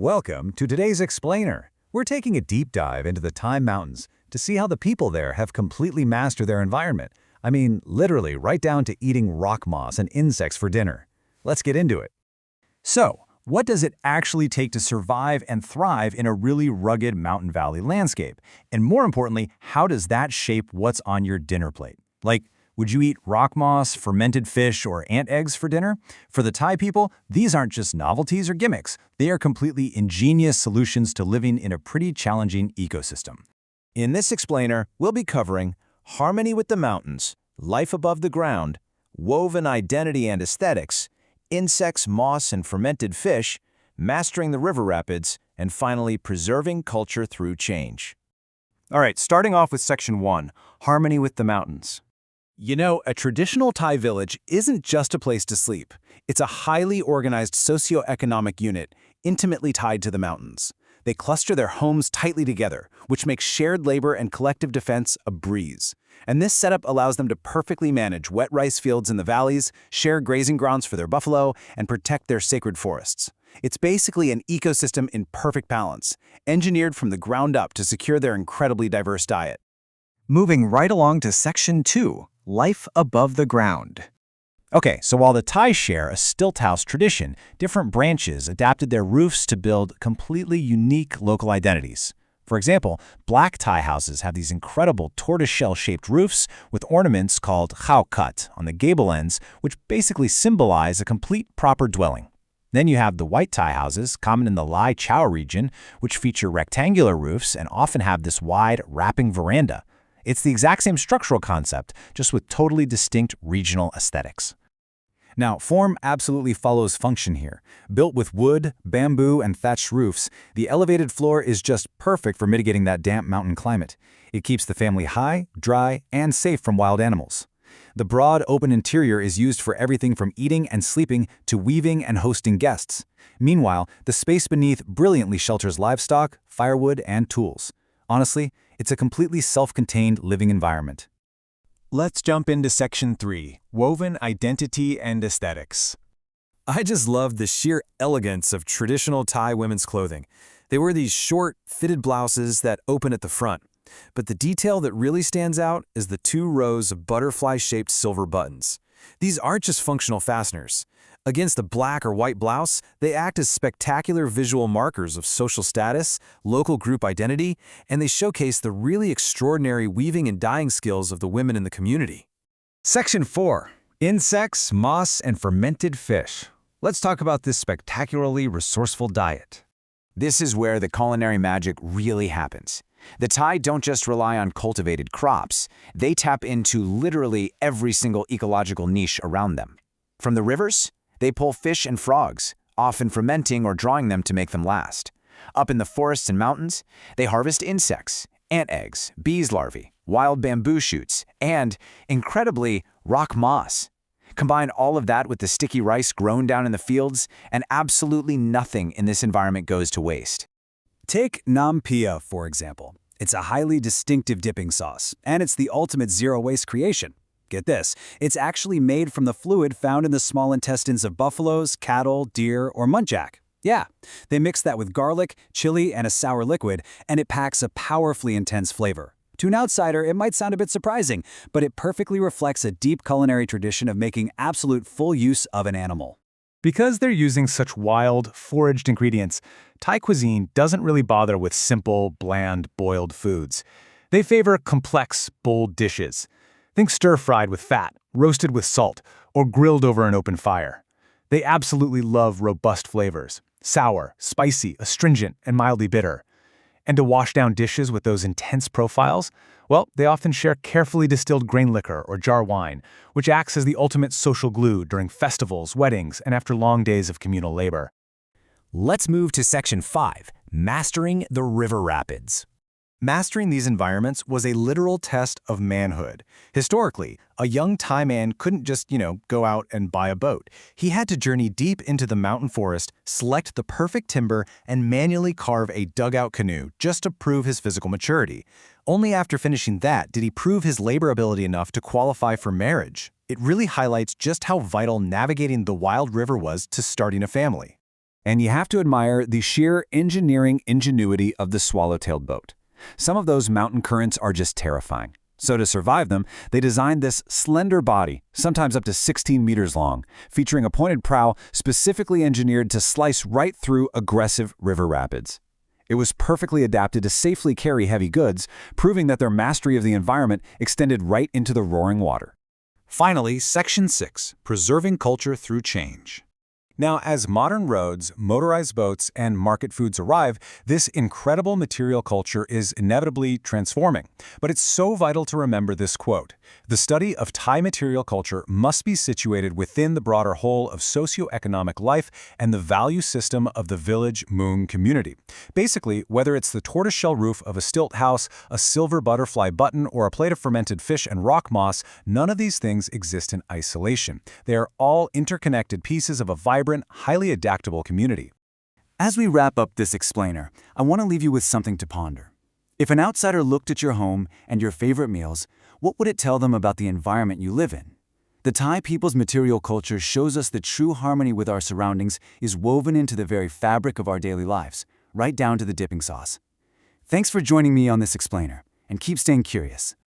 Welcome to today's Explainer. We're taking a deep dive into the Thai mountains to see how the people there have completely mastered their environment. I mean, literally right down to eating rock moss and insects for dinner. Let's get into it. So, what does it actually take to survive and thrive in a really rugged mountain valley landscape? And more importantly, how does that shape what's on your dinner plate? Like, would you eat rock moss, fermented fish, or ant eggs for dinner? For the Thai people, these aren't just novelties or gimmicks. They are completely ingenious solutions to living in a pretty challenging ecosystem. In this explainer, we'll be covering harmony with the mountains, life above the ground, woven identity and aesthetics, insects, moss, and fermented fish, mastering the river rapids, and finally preserving culture through change. All right, starting off with Section 1, Harmony with the Mountains. You know, a traditional Thai village isn't just a place to sleep. It's a highly organized socioeconomic unit, intimately tied to the mountains. They cluster their homes tightly together, which makes shared labor and collective defense a breeze. And this setup allows them to perfectly manage wet rice fields in the valleys, share grazing grounds for their buffalo, and protect their sacred forests. It's basically an ecosystem in perfect balance, engineered from the ground up to secure their incredibly diverse diet. Moving right along to Section 2, Life above the ground. Okay, so while the Thai share a stilt house tradition, different branches adapted their roofs to build completely unique local identities. For example, black Thai houses have these incredible tortoiseshell-shaped roofs with ornaments called khao cut on the gable ends, which basically symbolize a complete proper dwelling. Then you have the white Thai houses, common in the Lai Chau region, which feature rectangular roofs and often have this wide, wrapping veranda. It's the exact same structural concept, just with totally distinct regional aesthetics. Now, form absolutely follows function here. Built with wood, bamboo, and thatched roofs, the elevated floor is just perfect for mitigating that damp mountain climate. It keeps the family high, dry, and safe from wild animals. The broad, open interior is used for everything from eating and sleeping to weaving and hosting guests. Meanwhile, the space beneath brilliantly shelters livestock, firewood, and tools. Honestly, it's a completely self-contained living environment. Let's jump into Section 3, Woven Identity and Aesthetics. I just love the sheer elegance of traditional Thai women's clothing. They wear these short, fitted blouses that open at the front. But the detail that really stands out is the 2 rows of butterfly-shaped silver buttons. These aren't just functional fasteners. Against the black or white blouse, they act as spectacular visual markers of social status, local group identity, and they showcase the really extraordinary weaving and dyeing skills of the women in the community. Section 4. Insects, moss, and fermented fish. Let's talk about this spectacularly resourceful diet. This is where the culinary magic really happens. The Thai don't just rely on cultivated crops, they tap into literally every single ecological niche around them. From the rivers, they pull fish and frogs, often fermenting or drawing them to make them last. Up in the forests and mountains, they harvest insects, ant eggs, bees larvae, wild bamboo shoots, and, incredibly, rock moss. Combine all of that with the sticky rice grown down in the fields, and absolutely nothing in this environment goes to waste. Take Nam Pia, for example. It's a highly distinctive dipping sauce, and it's the ultimate zero-waste creation. Get this, it's actually made from the fluid found in the small intestines of buffaloes, cattle, deer, or muntjac. Yeah, they mix that with garlic, chili, and a sour liquid, and it packs a powerfully intense flavor. To an outsider, it might sound a bit surprising, but it perfectly reflects a deep culinary tradition of making absolute full use of an animal. Because they're using such wild, foraged ingredients, Thai cuisine doesn't really bother with simple, bland, boiled foods. They favor complex, bold dishes. Think stir-fried with fat, roasted with salt, or grilled over an open fire. They absolutely love robust flavors, sour, spicy, astringent, and mildly bitter. And to wash down dishes with those intense profiles, well, they often share carefully distilled grain liquor or jar wine, which acts as the ultimate social glue during festivals, weddings, and after long days of communal labor. Let's move to Section 5, Mastering the River Rapids. Mastering these environments was a literal test of manhood. Historically, a young Thai man couldn't just, go out and buy a boat. He had to journey deep into the mountain forest, select the perfect timber, and manually carve a dugout canoe just to prove his physical maturity. Only after finishing that did he prove his labor ability enough to qualify for marriage. It really highlights just how vital navigating the wild river was to starting a family. And you have to admire the sheer engineering ingenuity of the swallow-tailed boat. Some of those mountain currents are just terrifying. So to survive them, they designed this slender body, sometimes up to 16 meters long, featuring a pointed prow specifically engineered to slice right through aggressive river rapids. It was perfectly adapted to safely carry heavy goods, proving that their mastery of the environment extended right into the roaring water. Finally, Section 6, Preserving Culture Through Change. Now, as modern roads, motorized boats, and market foods arrive, this incredible material culture is inevitably transforming. But it's so vital to remember this quote: "The study of Thai material culture must be situated within the broader whole of socioeconomic life and the value system of the village-muong community." Basically, whether it's the tortoiseshell roof of a stilt house, a silver butterfly button, or a plate of fermented fish and rock moss, none of these things exist in isolation. They are all interconnected pieces of a vibrant, highly adaptable community. As we wrap up this explainer, I want to leave you with something to ponder. If an outsider looked at your home and your favorite meals, what would it tell them about the environment you live in? The Thai people's material culture shows us that true harmony with our surroundings is woven into the very fabric of our daily lives, right down to the dipping sauce. Thanks for joining me on this explainer, and keep staying curious.